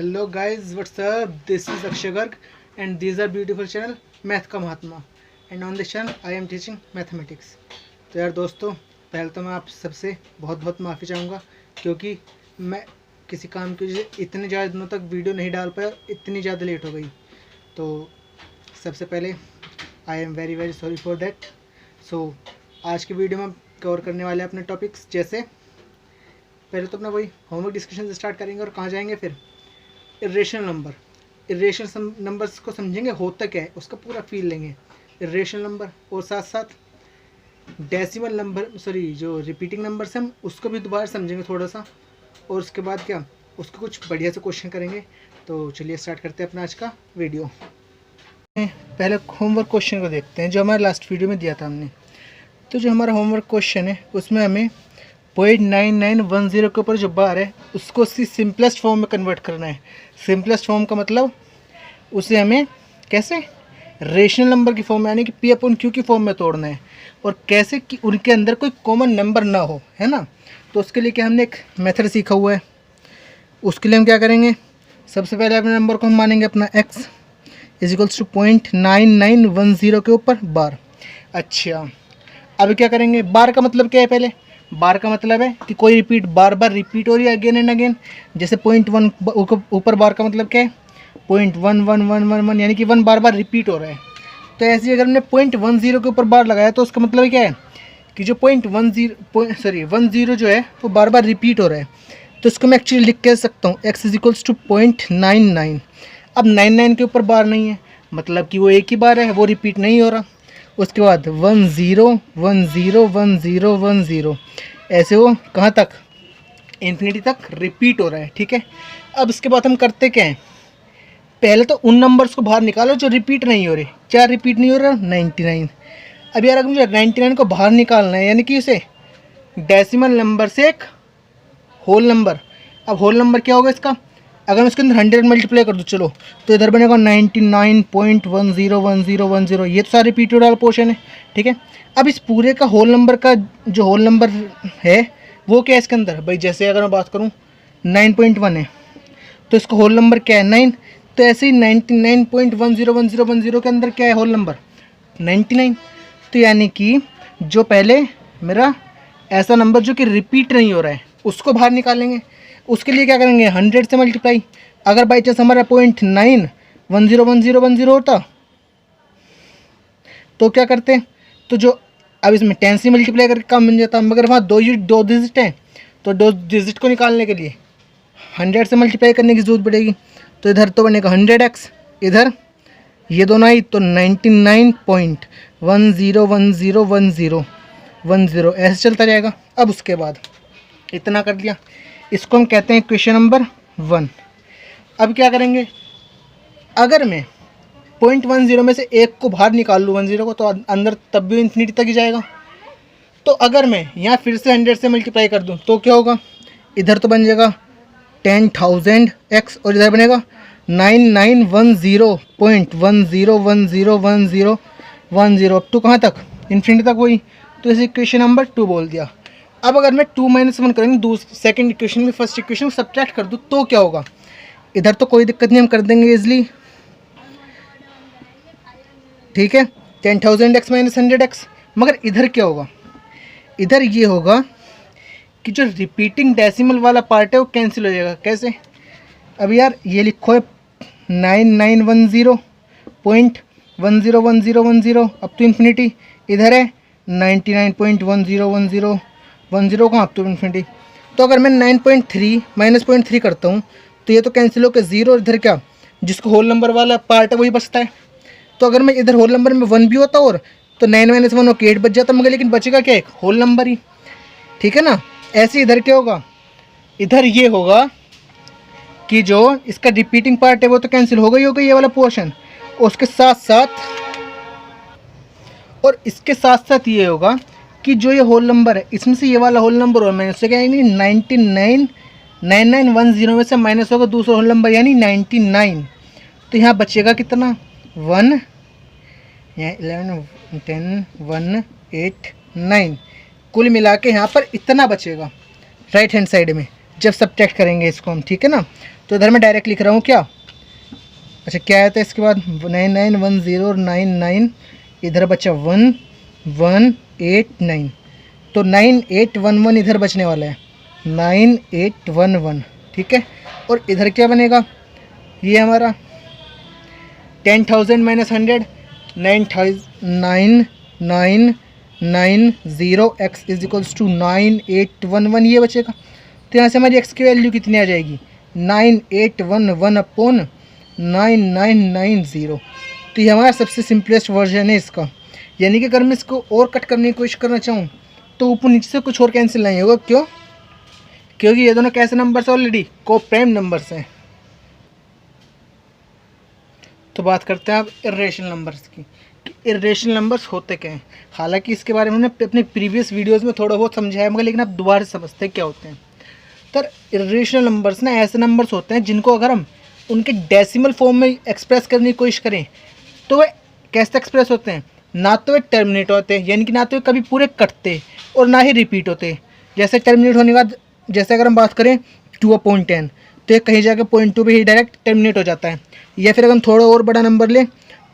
Hello guys, what's up? This is Akshay Garg and these are beautiful channel math का Mahatma and on this channel I am teaching mathematics. तो यार दोस्तों, पहले तो मैं आप सबसे बहुत बहुत माफ़ी चाहूँगा क्योंकि मैं किसी काम की वजह से इतने ज़्यादा दिनों तक वीडियो नहीं डाल पाया और इतनी ज़्यादा लेट हो गई। तो सबसे पहले I am very very sorry for that. So आज की वीडियो में हम कवर करने वाले हैं अपने टॉपिक्स, जैसे पहले तो अपना वही होमवर्क डिस्कशन से स्टार्ट करेंगे और कहाँ जाएंगे फिर इरेशनल नंबर। इरेशनल नंबर्स को समझेंगे होता क्या है, उसका पूरा फील लेंगे इरेशनल नंबर, और साथ साथ डेसिमल नंबर जो रिपीटिंग नंबर्स हैं उसको भी दोबारा समझेंगे थोड़ा सा, और उसके बाद क्या उसको कुछ बढ़िया से क्वेश्चन करेंगे। तो चलिए स्टार्ट करते हैं अपना आज का वीडियो। पहले होमवर्क क्वेश्चन को देखते हैं जो हमारे लास्ट वीडियो में दिया था हमने। तो जो हमारा होमवर्क क्वेश्चन है उसमें हमें 0.9910 के ऊपर जो बार है उसको उसकी सिंपलेस्ट फॉर्म में कन्वर्ट करना है। सिंपलेस्ट फॉर्म का मतलब उसे हमें कैसे रेशनल नंबर की फॉर्म में, यानी कि P/Q की फॉर्म में तोड़ना है, और कैसे कि उनके अंदर कोई कॉमन नंबर ना हो, है ना। तो उसके लिए क्या हमने एक मेथड सीखा हुआ है। उसके लिए हम क्या करेंगे, सबसे पहले अपने नंबर को हम मानेंगे अपना x = 0.9910 के ऊपर बार। अच्छा, अब क्या करेंगे, बार का मतलब क्या है? पहले बार का मतलब है कि कोई रिपीट बार बार रिपीट हो रही है अगेन एंड अगेन। जैसे 0.1 ऊपर बार का मतलब क्या है? 0.11111, यानी कि 1 बार बार रिपीट हो रहा है। तो ऐसे अगर हमने 0.10 के ऊपर बार लगाया तो उसका मतलब क्या है कि जो 10 जो है वो बार बार रिपीट हो रहा है। तो इसको मैं एक्चुअली लिख कह सकता हूँ x = 0.99। अब 99 के ऊपर बार नहीं है, मतलब कि वो एक ही बार है, वो रिपीट नहीं हो रहा। उसके बाद 10 10 10 10, ऐसे वो कहाँ तक, इन्फिनिटी तक रिपीट हो रहा है। ठीक है, अब इसके बाद हम करते क्या हैं, पहले तो उन नंबर्स को बाहर निकालो जो रिपीट नहीं हो रहे। क्या रिपीट नहीं हो रहा? 99। अब यार अगर मुझे 99 को बाहर निकालना है, यानी कि उसे डेसिमल नंबर से एक होल नंबर। अब होल नंबर क्या होगा इसका, अगर मैं उसके अंदर 100 मल्टीप्लाई कर दूँ, चलो तो इधर बनेगा 99.101010। ये तो सारे रिपीटेड वाला पोर्शन है। ठीक है, अब इस पूरे का होल नंबर का जो होल नंबर है वो क्या है इसके अंदर भाई। जैसे अगर मैं बात करूँ 9.1 है तो इसका होल नंबर क्या है? 9। तो ऐसे ही 99.101010 के अंदर क्या है होल नंबर? 99। तो यानी कि जो पहले मेरा ऐसा नंबर जो कि रिपीट नहीं हो रहा है उसको बाहर निकालेंगे। उसके लिए क्या करेंगे, 100 से मल्टीप्लाई। अगर बाई चांस हमारा 0.9101010 होता तो क्या करते, तो जो अब इसमें 10 से मल्टीप्लाई करके काम बन जाता, मगर वहाँ दो डिजिट हैं तो दो डिजिट को निकालने के लिए 100 से मल्टीप्लाई करने की जरूरत पड़ेगी। तो इधर तो बनेगा 100x, इधर ये दोनों आई तो 99.101010 ऐसे चलता जाएगा। अब उसके बाद इतना कर लिया, इसको हम कहते हैं क्वेश्चन नंबर 1। अब क्या करेंगे, अगर मैं 0.10 में से एक को बाहर निकाल लूँ 10 को, तो अंदर तब भी इन्फिनिटी तक ही जाएगा। तो अगर मैं यहाँ फिर से 100 से मल्टीप्लाई कर दूँ तो क्या होगा, इधर तो बन जाएगा 10,000x और इधर बनेगा 9910.101010 अप टू कहाँ तक, इन्फिनिटी तक वही। तो इसे इक्वेशन नंबर 2 बोल दिया। अब अगर मैं 2 - 1 करेंगे सेकंड इक्वेशन में फर्स्ट इक्वेशन को सब्ट्रैक्ट कर दूँ तो क्या होगा, इधर तो कोई दिक्कत नहीं, हम कर देंगे इजली। ठीक है, 10,000x - 100x। मगर इधर क्या होगा, इधर ये होगा कि जो रिपीटिंग डेसिमल वाला पार्ट है वो कैंसिल हो जाएगा। कैसे, अब यार ये लिखो है 9910.101010 अप टू इन्फिनिटी, इधर है 99.101010 कहाँ अप टू इन्फिनिटी। तो अगर मैं 9.3 - 0.3 करता हूँ तो ये तो कैंसिल होकर 0, इधर क्या जिसको होल नंबर वाला पार्ट है वही बचता है। तो अगर मैं इधर होल नंबर में 1 भी होता और तो 9 - 1 होकर 8 बच जाता, मगर लेकिन बचेगा क्या, एक होल नंबर ही। ठीक है ना। ऐसे इधर क्या होगा, इधर ये होगा कि जो इसका रिपीटिंग पार्ट है वो तो कैंसिल हो गई होगा ये वाला पोर्शन, उसके साथ साथ ये होगा कि जो ये होल नंबर है इसमें से ये वाला होल नंबर और माइनस हो गया, यानी 99.9910 में से माइनस होगा दूसरा होल नंबर यानी 99। तो यहाँ बचेगा कितना, 1, यहाँ 11 10 1 8 9, कुल मिला के यहाँ पर इतना बचेगा राइट हैंड साइड में जब सब्ट्रैक्ट करेंगे इसको हम। ठीक है ना। तो इधर मैं डायरेक्ट लिख रहा हूँ क्या, अच्छा क्या आया था इसके बाद 9910 और 99, इधर बचा 1189, तो 9811 इधर बचने वाला है, 9811, ठीक है। और इधर क्या बनेगा, ये हमारा 10,000 माइनस 100, 9990 x इज इक्वल्स टू 9811, ये बचेगा। तो यहाँ से हमारी x की वैल्यू कितनी आ जाएगी, 9811 अपॉन 9990। तो ये हमारा सबसे सिंपलेस्ट वर्जन है इसका। यानी कि अगर मैं इसको और कट करने की कोशिश करना चाहूँ तो ऊपर नीचे से कुछ और कैंसिल नहीं होगा। क्यों, क्योंकि ये दोनों कैसे नंबर्स ऑलरेडी को-प्राइम नंबर्स हैं। तो बात करते हैं अब इर्रेशनल नंबर्स की। इर्रेशनल नंबर्स होते क्या हैं। हालांकि इसके बारे में हमने अपने प्रीवियस वीडियोस में थोड़ा बहुत समझाया मगर लेकिन आप दोबारा समझते हैं क्या होते हैं। तो इर्रेशनल नंबर्स ना ऐसे नंबर्स होते हैं जिनको अगर हम उनके डेसिमल फॉर्म में एक्सप्रेस करने की कोशिश करें तो वे कैसे एक्सप्रेस होते हैं, ना तो वे टर्मिनेट होते हैं, यानी कि ना तो वे कभी पूरे कटते और ना ही रिपीट होते। जैसे टर्मिनेट होने के बाद, जैसे अगर हम बात करें 2/10 तो ये कहीं जाकर 0.2 पे ही डायरेक्ट टर्मिनेट हो जाता है। या फिर अगर हम थोड़ा और बड़ा नंबर लें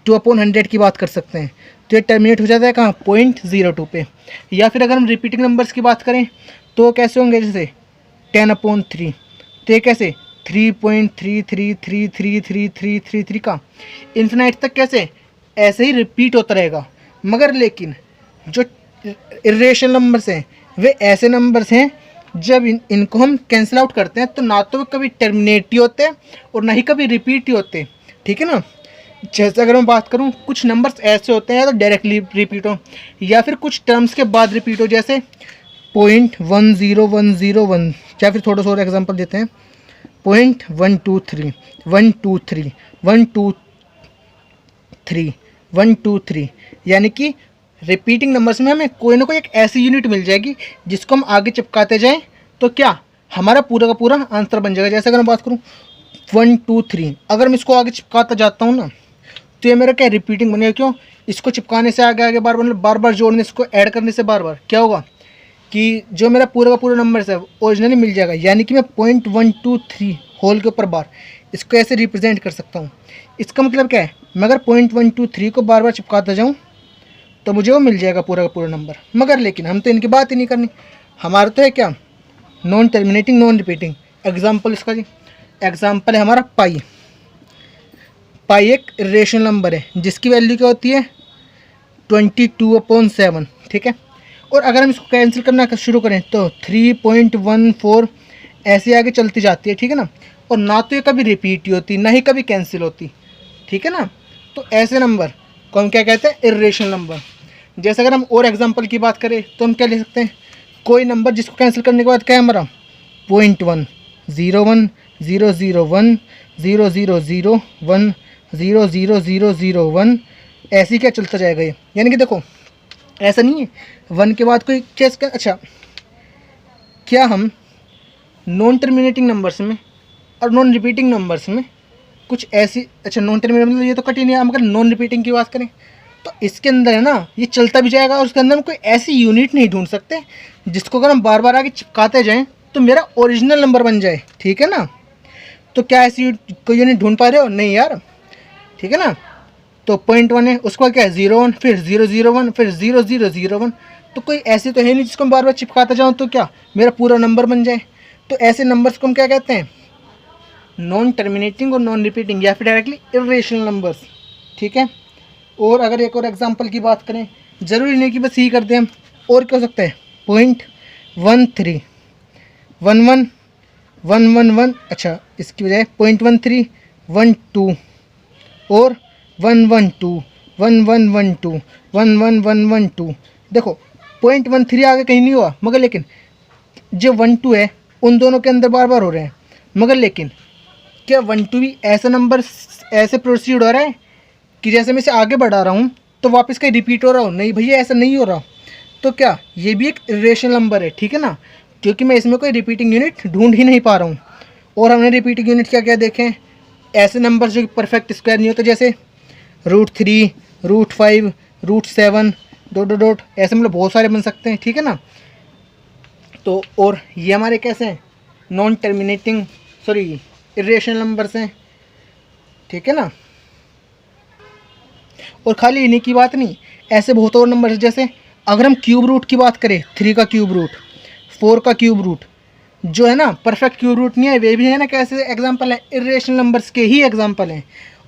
2/100 की बात कर सकते हैं तो ये टर्मिनेट हो जाता है कहाँ, 0.02 पे। या फिर अगर हम रिपीटिंग नंबर्स की बात करें तो कैसे होंगे, जैसे 10/3 तो ये कैसे 3.33333333 का इन्फिनाइट तक कैसे ऐसे ही रिपीट होता रहेगा। मगर लेकिन जो इर्रेशनल नंबर्स हैं वे ऐसे नंबर्स हैं जब इनको हम कैंसिल आउट करते हैं तो ना तो वे कभी टर्मिनेट ही होते हैं और ना ही कभी रिपीट ही होते, ठीक है ना। जैसे अगर मैं बात करूं कुछ नंबर्स ऐसे होते हैं या तो डायरेक्टली रिपीट हो या फिर कुछ टर्म्स के बाद रिपीट हो, जैसे 0.10101। या फिर थोड़ा सा और एग्जाम्पल देते हैं 0.123 123 123 123, यानी कि रिपीटिंग नंबर्स में हमें कोई ना कोई एक ऐसी यूनिट मिल जाएगी जिसको हम आगे चिपकाते जाएं तो क्या हमारा पूरा का पूरा आंसर बन जाएगा। जैसे अगर मैं बात करूं 123, अगर मैं इसको आगे चिपकाता जाता हूं ना तो ये मेरा क्या रिपीटिंग बनेगा। क्यों, इसको चिपकाने से आगे आगे बार बार बार बार जोड़ने, इसको ऐड करने से बार बार क्या होगा कि जो मेरा पूरा का पूरा नंबर है ओरिजिनली मिल जाएगा। यानी कि मैं 0.123 होल के ऊपर बार इसको ऐसे रिप्रेजेंट कर सकता हूँ। इसका मतलब क्या है, मैं अगर 0.123 को बार बार चिपकाता जाऊँ तो मुझे वो मिल जाएगा पूरा का पूरा नंबर। मगर लेकिन हम तो इनकी बात ही नहीं करनी, हमारा तो है क्या, non terminating non repeating. Example इसका जी, एग्जाम्पल है हमारा पाई। पाई एक इर्रेशनल नंबर है जिसकी वैल्यू क्या होती है 22/7, ठीक है। और अगर हम इसको कैंसिल करना शुरू करें तो 3.14 ऐसे आगे चलती जाती है, ठीक है ना। और ना तो ये कभी रिपीट ही होती ना ही कभी कैंसिल होती, ठीक है ना। तो ऐसे नंबर को हम क्या कहते हैं, इर्रेशनल नंबर। जैसे अगर हम और एग्जांपल की बात करें तो हम क्या लिख सकते हैं, कोई नंबर जिसको कैंसिल करने के बाद क्या है हमारा 0.1 01 001 0001 00001 ऐसे ही क्या चलता जाएगा ये। यानी कि देखो ऐसा नहीं है 1 के बाद कोई केस का। अच्छा, क्या हम नॉन टर्मिनेटिंग नंबर्स में और नॉन रिपीटिंग नंबर्स में कुछ ऐसी, अच्छा नॉन टर्मिनेटिंग मतलब ये तो कटी नहीं है, हम अगर नॉन रिपीटिंग की बात करें तो इसके अंदर है ना ये चलता भी जाएगा और उसके अंदर हम कोई ऐसी यूनिट नहीं ढूंढ सकते जिसको अगर हम बार बार आगे चिपकाते जाएं तो मेरा ओरिजिनल नंबर बन जाए, ठीक है ना। तो क्या ऐसी कोई यूनिट ढूंढ पा रहे हो, नहीं यार, ठीक है ना। तो 0.1 है, उसके बाद क्या है 0.1, फिर 0.001, फिर 0.001। तो कोई ऐसे तो है नहीं जिसको मैं बार बार चिपकाता जाऊँ तो क्या मेरा पूरा नंबर बन जाए। तो ऐसे नंबर्स को हम क्या कहते हैं, नॉन टर्मिनेटिंग और नॉन रिपीटिंग या फिर डायरेक्टली इर्रेशनल नंबर्स, ठीक है। और अगर एक और एग्जांपल की बात करें, ज़रूरी नहीं कि बस यही कर दें हम, और क्या हो सकता है 0.13 11 111, अच्छा इसकी बजाय 0.13 12 और 112 1112 11112। देखो 0.13 आगे कहीं नहीं हुआ मगर लेकिन जो 12 है उन दोनों के अंदर बार बार हो रहे हैं। मगर लेकिन क्या 12 भी ऐसा नंबर ऐसे प्रोसीड हो रहा है कि जैसे मैं इसे आगे बढ़ा रहा हूँ तो वापस कहीं रिपीट हो रहा हूँ, नहीं भैया ऐसा नहीं हो रहा। तो क्या ये भी एक इर्रेशनल नंबर है, ठीक है ना, क्योंकि मैं इसमें कोई रिपीटिंग यूनिट ढूंढ ही नहीं पा रहा हूँ। और हमने रिपीटिंग यूनिट क्या क्या देखें, ऐसे नंबर जो परफेक्ट स्क्वायर नहीं होते, जैसे √3 √5 √7 ... ऐसे मतलब बहुत सारे बन सकते हैं, ठीक है ना। तो और ये हमारे कैसे हैं, non terminating sorry irrational numbers हैं, ठीक है ना। और खाली इन्हीं की बात नहीं, ऐसे बहुत और नंबर, जैसे अगर हम क्यूब रूट की बात करें, 3 का क्यूब रूट, 4 का क्यूब रूट, जो है ना परफेक्ट क्यूब रूट नहीं है, वे भी है ना कैसे एग्जांपल है, इरेशनल नंबर्स के ही एग्जांपल हैं।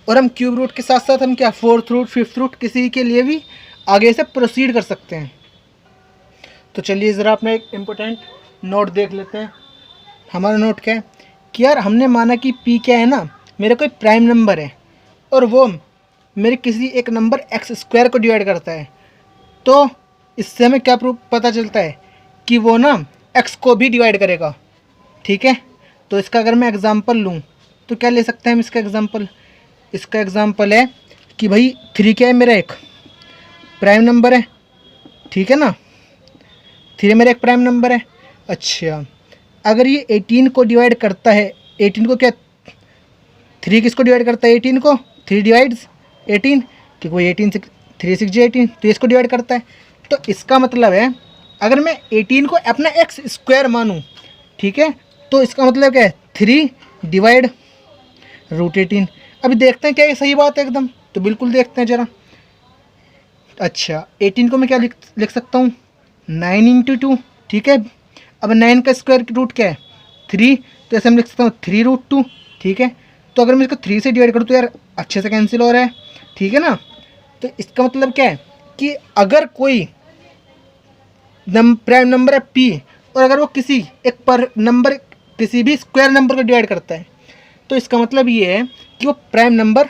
और हम क्यूब रूट के साथ साथ हम क्या 4th रूट 5th रूट किसी के लिए भी आगे से प्रोसीड कर सकते हैं। तो चलिए ज़रा अपना एक इम्पोर्टेंट नोट देख लेते हैं। हमारा नोट क्या है कि यार हमने माना कि पी क्या है ना, मेरा कोई प्राइम नंबर है और वो मेरे किसी एक नंबर एक्स स्क्वायर को डिवाइड करता है। तो इससे हमें क्या प्रूफ पता चलता है कि वो ना एक्स को भी डिवाइड करेगा, ठीक है। तो इसका अगर मैं एग्जांपल लूँ तो क्या ले सकते हैं हम इसका एग्जांपल। इसका एग्जांपल है कि भाई 3 क्या है, मेरा एक प्राइम नंबर है, ठीक है ना। 3 मेरा एक प्राइम नंबर है। अच्छा, अगर ये 18 को डिवाइड करता है, 18 को क्या 3 किसको डिवाइड करता है, 18 को, 3 डिवाइड्स 18, कि कोई 18 से 3 6 18, तो इसको डिवाइड करता है। तो इसका मतलब है अगर मैं 18 को अपना एक्स स्क्वायर मानूँ, ठीक है, तो इसका मतलब क्या है 3 डिवाइड रूट 18। अभी देखते हैं क्या ये सही बात है एकदम, तो बिल्कुल देखते हैं ज़रा। अच्छा, 18 को मैं क्या लिख सकता हूँ 9 इंटू 2, ठीक है। अब 9 का स्क्वायर रूट क्या है 3, तो ऐसे हम लिख सकता हूँ 3 रूट 2, ठीक है। तो अगर मैं इसको 3 से डिवाइड करूँ तो यार अच्छे से कैंसिल हो रहा है, ठीक है ना। तो इसका मतलब क्या है कि अगर कोई प्राइम नंबर है पी और अगर वो किसी एक पर नंबर किसी भी स्क्वायर नंबर को डिवाइड करता है, तो इसका मतलब ये है कि वो प्राइम नंबर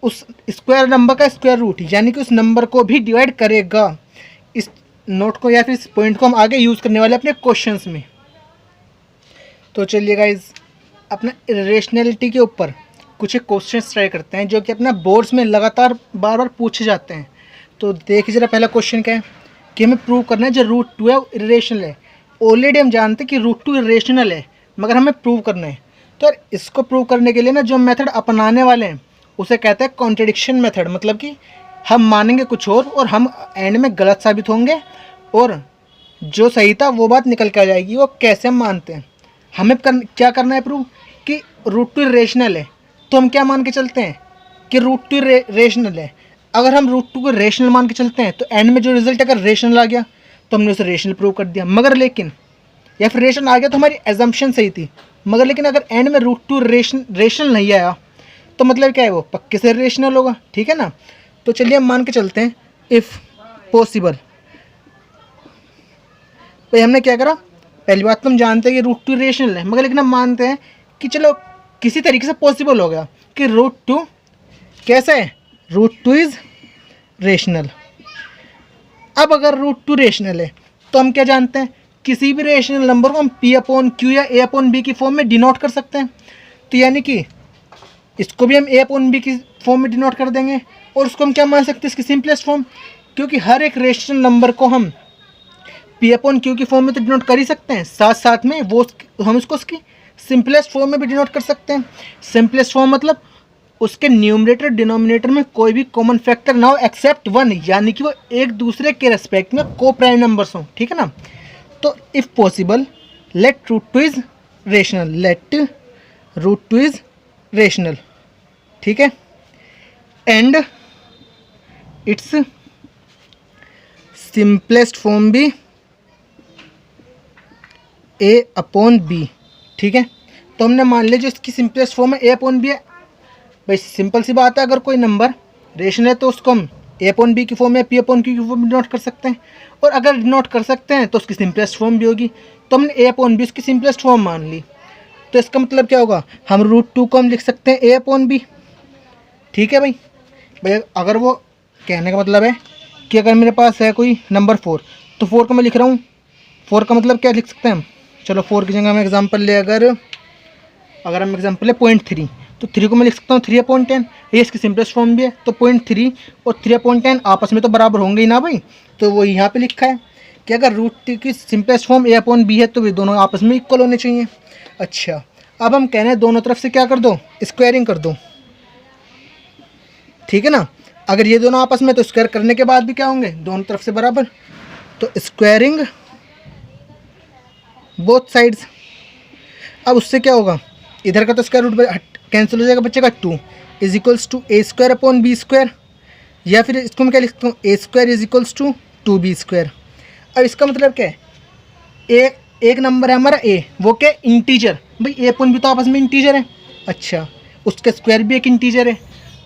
उस स्क्वायर नंबर का स्क्वायर रूट यानी कि उस नंबर को भी डिवाइड करेगा। इस नोट को या फिर इस पॉइंट को हम आगे यूज़ करने वाले अपने क्वेश्चंस में। तो चलिए गाइज अपना इरेशनैलिटी के ऊपर कुछ एक क्वेश्चंस ट्राई करते हैं जो कि अपना बोर्ड्स में लगातार बार बार पूछे जाते हैं। तो देखिए ज़रा पहला क्वेश्चन क्या है कि हमें प्रूव करना है जो रूट 2 है वो इरेशनल है। ऑलरेडी हम जानते हैं कि रूट 2 इरेशनल है, मगर हमें प्रूव करना है। तो इसको प्रूव करने के लिए ना जो मेथड अपनाने वाले हैं उसे कहते हैं कॉन्ट्रडिक्शन मेथड। मतलब कि हम मानेंगे कुछ और हम एंड में गलत साबित होंगे और जो सही था वो बात निकल के आ जाएगी। वो कैसे हम मानते हैं, हमें क्या करना है प्रूव कि रूट 2 रेशनल है। तो हम क्या मान के चलते हैं कि रूट 2 रेशनल है। अगर हम रूट 2 को रेशनल मान के चलते हैं तो एंड में जो रिजल्ट अगर रेशनल आ गया तो हमने उसे रेशनल प्रूव कर दिया। मगर लेकिन या फिर रेशनल आ गया तो हमारी एजम्पशन सही थी, मगर लेकिन अगर एंड में रूट 2 रेशनल नहीं आया तो मतलब क्या है वो पक्के से रेशनल होगा, ठीक है ना। तो चलिए हम मान के चलते हैं इफ़ पॉसिबल। भाई हमने क्या करा, पहली बात तो हम जानते हैं कि रूट 2 रेशनल है, मगर लेकिन हम मानते हैं कि चलो किसी तरीके से पॉसिबल हो गया कि रूट 2 कैसा है, रूट 2 इज़ रेशनल। अब अगर रूट 2 रेशनल है तो हम क्या जानते हैं, किसी भी रेशनल नंबर को हम पी अपॉन क्यू या ए अपॉन बी की फॉर्म में डिनोट कर सकते हैं। तो यानी कि इसको भी हम ए अपॉन बी की फॉर्म में डिनोट कर देंगे और उसको हम क्या मान सकते हैं, इसकी सिंपलेस्ट फॉर्म, क्योंकि हर एक रेशनल नंबर को हम पी अपॉन क्यू की फॉर्म में तो डिनोट कर ही सकते हैं, साथ साथ में वो हम उसको उसकी सिंपलेस्ट फॉर्म में भी डिनोट कर सकते हैं। सिंपलेस्ट फॉर्म मतलब उसके न्यूमरेटर डिनोमिनेटर में कोई भी कॉमन फैक्टर ना हो एक्सेप्ट 1, यानी कि वो एक दूसरे के रेस्पेक्ट में को प्राइम नंबर्स हों, ठीक है ना। तो if possible let root 2 is rational, let root 2 is rational, ठीक है, एंड इट्स सिंपलेस्ट फॉर्म भी ए अपॉन बी, ठीक है। तो हमने मान लिया जो इसकी सिंपलेस्ट फॉर्म है ए अपॉन बी है। भाई सिंपल सी बात है, अगर कोई नंबर रेशनल है तो उसको हम ए अपॉन बी की फॉर्म या पी अपॉन क्यू की फॉर्म में नोट कर सकते हैं, और अगर नोट कर सकते हैं तो उसकी सिंपलेस्ट फॉर्म भी होगी। तो हमने ए अपॉन बी उसकी सिंपलेस्ट फॉर्म मान ली। तो इसका मतलब क्या होगा, हम रूट 2 को हम लिख सकते हैं ए अपॉन बी, ठीक है भाई अगर वो कहने का मतलब है कि अगर मेरे पास है कोई नंबर 4 तो 4 को मैं लिख रहा हूँ, 4 का मतलब क्या लिख सकते हैं हम, चलो 4 की जगह हम एग्जांपल ले, अगर हम एग्जांपल है 0.3 तो 3 को मैं लिख सकता हूँ 3/10, ये इसकी सिंपलेस्ट फॉर्म भी है। तो 0.3 और 3/10 आपस में तो बराबर होंगे ही ना भाई, तो वो यहाँ पे लिखा है कि अगर रूट 2 की सिंपलेस्ट फॉर्म ए अपॉन बी है तो वे दोनों आपस में इक्वल होने चाहिए। अच्छा, अब हम कह रहे हैं दोनों तरफ से क्या कर दो, स्क्वायरिंग कर दो, ठीक है ना। अगर ये दोनों आपस में तो स्क्वायर करने के बाद भी क्या होंगे, दोनों तरफ से बराबर। तो स्क्वायरिंग बोथ साइड्स। अब उससे क्या होगा इधर का तो स्क्वायर रूट कैंसिल हो जाएगा, बचेगा 2 is equals to a square upon b square, या फिर इसको मैं क्या लिख सकता हूँ, a square is equals to 2b square. अब इसका मतलब क्या है, एक नंबर है हमारा ए, वो क्या इंटीजर, भाई ए अपॉन बी तो आपस में इंटीजर है। अच्छा, उसका स्क्वायर भी एक इंटीजर है,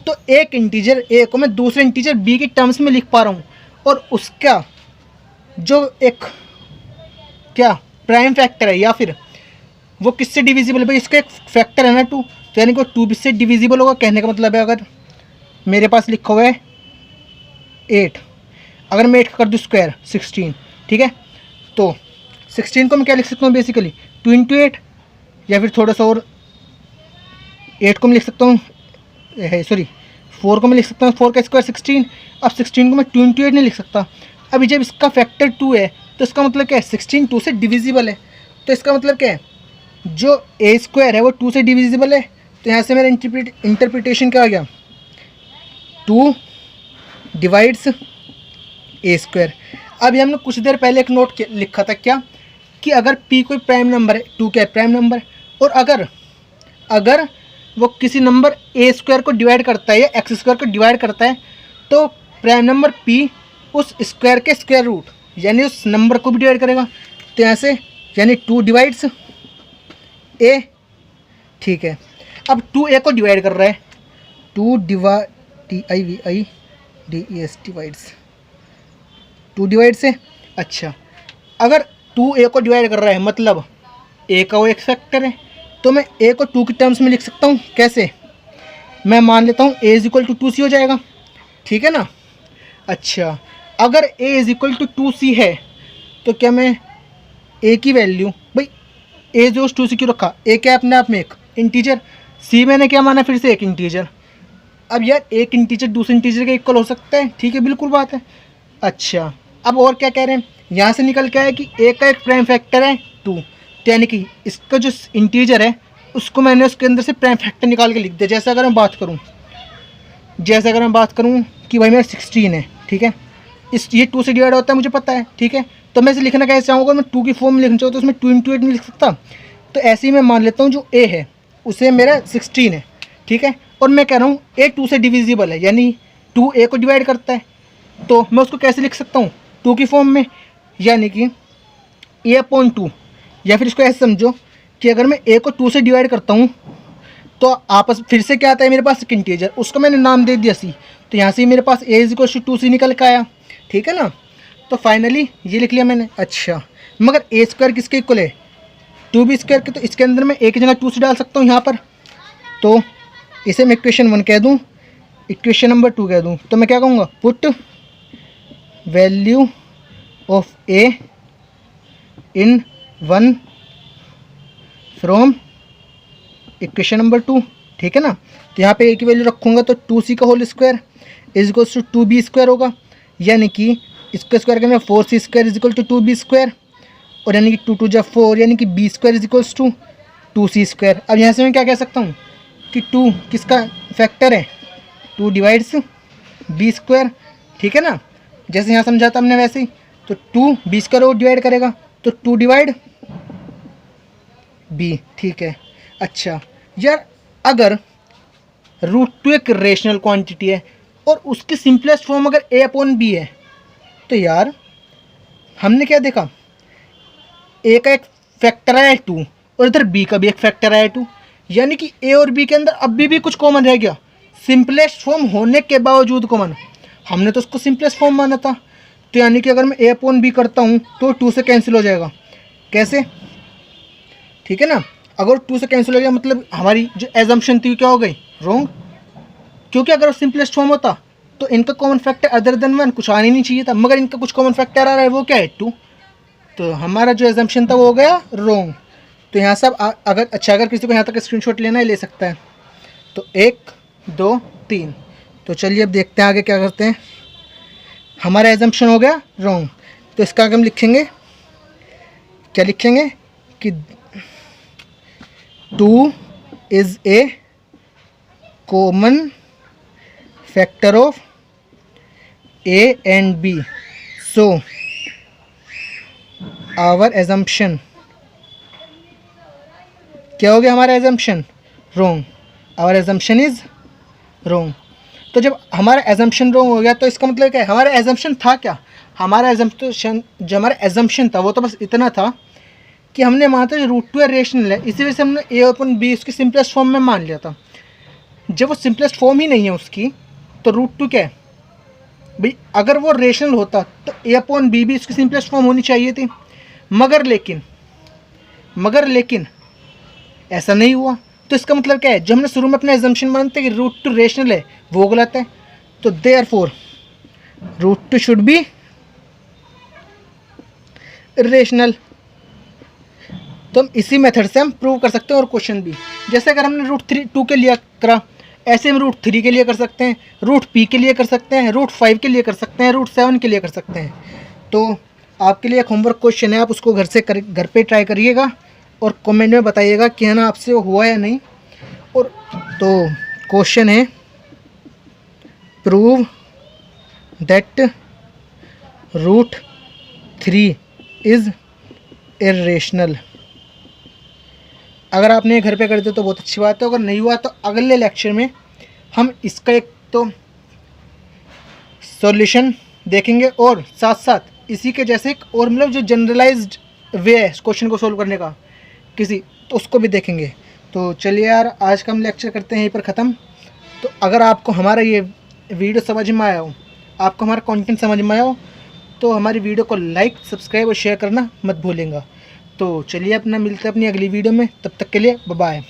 तो एक इंटीजर ए को मैं दूसरे इंटीजर बी के टर्म्स में लिख पा रहा हूँ, और उसका जो एक क्या प्राइम फैक्टर है, या फिर वो किससे डिविजिबल है, भाई इसका एक फैक्टर है ना 2, तो यानी कि 2 से डिविजिबल होगा। कहने का मतलब है अगर मेरे पास लिखा हुआ है 8, अगर मैं 8 कर दूँ स्क्वायर 16, ठीक है, तो 16 को मैं क्या लिख सकता हूँ बेसिकली 2 इंटू 8, या फिर थोड़ा सा और 8 को मैं लिख सकता हूँ, सॉरी 4 को मैं लिख सकता हूँ 4 का स्क्वायर 16। अब 16 को मैं 2 इंटू 8 नहीं लिख सकता। अभी जब इसका फैक्टर 2 है तो इसका मतलब क्या है, 16 2 से डिविजिबल है, तो इसका मतलब क्या है, जो ए स्क्वायर है वो 2 से डिविजिबल है, तो यहाँ से मेरा इंटरप्रिटेशन क्या आ गया, 2 डिवाइड्स ए स्क्वायर। अभी हमने कुछ देर पहले एक नोट लिखा था क्या, कि अगर p कोई प्राइम नंबर है, 2 क्या है प्राइम नंबर, और अगर वो किसी नंबर ए स्क्वायर को डिवाइड करता है या एक्स स्क्वायर को डिवाइड करता है, तो प्राइम नंबर p उस स्क्वायर के स्क्वायर रूट यानी उस नंबर को भी डिवाइड करेगा। तो यहाँ से यानी 2 डिवाइड्स ए, ठीक है। अब 2 ए को डिवाइड कर रहा है, 2 डिवाइड्स 2 डिवाइड से। अच्छा, अगर 2 ए को डिवाइड कर रहा है मतलब ए का वो एक फैक्टर है, तो मैं ए को 2 के टर्म्स में लिख सकता हूँ। कैसे, मैं मान लेता हूँ ए इज इक्वल टू 2c हो जाएगा, ठीक है ना। अच्छा, अगर ए इज इक्वल टू 2c है तो क्या मैं ए की वैल्यू, भाई ए जो 2c क्यों रखा, ए क्या है अपने आप में एक इंटीजर, सी मैंने क्या माना फिर से एक इंटीजर। अब यार एक इंटीजर दूसरे इंटीजर के इक्वल हो सकता है, ठीक है, बिल्कुल बात है। अच्छा, अब और क्या कह रहे हैं, यहाँ से निकल के आया कि ए का एक प्राइम फैक्टर है 2, तो यानी कि इसका जो इंटीजर है उसको मैंने उसके अंदर से प्राइम फैक्टर निकाल के लिख दिया। जैसे अगर मैं बात करूँ कि भाई मेरा 16 है, ठीक है, ये 2 से डिवाइड होता है मुझे पता है, ठीक है, तो मैं इसे लिखना कैसे चाहूँगा, मैं 2 की फॉर्म में लिखना चाहूँ तो उसमें 2 इंटू 8 नहीं लिख सकता। तो ऐसे ही मैं मान लेता हूँ जो ए है उसे मेरा 16 है, ठीक है, और मैं कह रहा हूँ ए 2 से डिविजिबल है, यानी 2 ए को डिवाइड करता है, तो मैं उसको कैसे लिख सकता हूँ 2 की फॉर्म में, यानी कि ए अपॉन 2, या फिर इसको ऐसे समझो कि अगर मैं ए को 2 से डिवाइड करता हूँ तो आपस फिर से क्या आता है मेरे पास एक इंटीजर, उसको मैंने नाम दे दिया सी, तो यहाँ से मेरे पास ए इज इक्वल टू 2c निकल के आया, ठीक है ना। तो फाइनली ये लिख लिया मैंने। अच्छा, मगर ए स्क्वायर किसके इक्वल है, 2b स्क्वायर के, तो इसके अंदर मैं ए की जगह 2c डाल सकता हूँ यहाँ पर, तो इसे मैं इक्वेशन 1 कह दूँ, इक्वेशन नंबर 2 कह दूँ, तो मैं क्या कहूँगा, put value of A in 1 from equation number 2, ठीक है ना। तो यहाँ पे ए की वैल्यू रखूँगा तो 2c का whole square is equal to 2b square होगा, यानी कि इसका स्क्वायर करेंगे 4c square is equal to 2b square, और यानी कि 2 2 जा 4, यानी कि b square is equals to 2c square. अब यहाँ से मैं क्या कह सकता हूँ कि 2 किसका फैक्टर है, 2 डिवाइड्स b स्क्वायर, ठीक है ना, जैसे यहाँ समझा था हमने वैसे ही। तो 2 b स्क्वायर और डिवाइड करेगा तो 2 डिवाइड b, ठीक है। अच्छा यार, अगर √2 एक रेशनल क्वांटिटी है और उसकी सिंपलेस्ट फॉर्म अगर a अपॉन बी है, तो यार हमने क्या देखा, a का एक फैक्टर आया 2 और इधर b का भी एक फैक्टर आया 2, यानी कि a और b के अंदर अभी भी कुछ कॉमन रह गया, सिंपलेस्ट फॉर्म होने के बावजूद कॉमन। हमने तो उसको सिंपलेस्ट फॉर्म माना था, तो यानी कि अगर मैं a अपॉन बी करता हूँ तो 2 से कैंसिल हो जाएगा। कैसे, ठीक है ना, अगर 2 से कैंसिल हो गया मतलब हमारी जो एजम्पशन थी क्या हो गई, रॉन्ग, क्योंकि अगर सिंपलेस्ट फॉर्म होता तो इनका कॉमन फैक्टर अदर देन 1 कुछ आने नहीं चाहिए था, मगर इनका कुछ कॉमन फैक्टर आ रहा है, वो क्या है 2, तो हमारा जो एजम्पशन था वो हो गया रॉन्ग। तो यहाँ सब अगर किसी को यहाँ तक स्क्रीनशॉट लेना है ले सकता है। तो 1 2 3, तो चलिए अब देखते हैं आगे क्या करते हैं। हमारा एजम्पशन हो गया रॉन्ग, तो इसका आगे हम लिखेंगे, क्या लिखेंगे कि 2 is a common factor of a and b, so our assumption क्या हो गया हमारा assumption? Wrong. Our assumption is wrong. तो जब हमारा एजम्पशन रोंग हो गया तो इसका मतलब क्या है? हमारा एजम्पशन था क्या? हमारा एजम्पशन, जो हमारा एजम्पशन था वो तो बस इतना था कि हमने माना था रूट टू रेशनल है, इसी वजह से हमने ए अपन बी उसकी सिंपलेस्ट फॉर्म में मान लिया था। जब वो सिंपलेस्ट फॉर्म ही नहीं है उसकी, तो रूट टू क्या है भाई? अगर वो रेशनल होता तो ए अपॉन बी भी उसकी सिंपलेस्ट फॉर्म होनी चाहिए थी, मगर लेकिन ऐसा नहीं हुआ। तो इसका मतलब क्या है? जो हमने शुरू में अपना एजम्पशन मानते कि रूट टू रेशनल है वो गलत है। तो therefore root two should be rational. तो हम इसी मेथड से हम प्रूव कर सकते हैं। और क्वेश्चन भी जैसे अगर हमने रूट 2 के लिए करा, ऐसे हम रूट 3 के लिए कर सकते हैं, रूट पी के लिए कर सकते हैं, रूट 5 के लिए कर सकते हैं, रूट 7 के लिए कर सकते हैं। तो आपके लिए एक होमवर्क क्वेश्चन है, आप उसको घर पे ट्राई करिएगा और कमेंट में बताइएगा कि है ना आपसे हुआ या नहीं। और तो क्वेश्चन है, prove that root 3 is irrational. अगर आपने घर पे कर दिया तो बहुत अच्छी बात है, अगर नहीं हुआ तो अगले लेक्चर में हम इसका एक तो सॉल्यूशन देखेंगे और साथ साथ इसी के जैसे एक और मतलब जो जनरलाइज्ड वे है क्वेश्चन को सोल्व करने का किसी, तो उसको भी देखेंगे। तो चलिए यार, आज का हम लेक्चर करते हैं यहीं पर ख़त्म। तो अगर आपको हमारा ये वीडियो समझ में आया हो, आपको हमारा कंटेंट समझ में आया हो, तो हमारी वीडियो को लाइक, सब्सक्राइब और शेयर करना मत भूलेंगे। तो चलिए अपना मिलते हैं अपनी अगली वीडियो में, तब तक के लिए बाय बाय।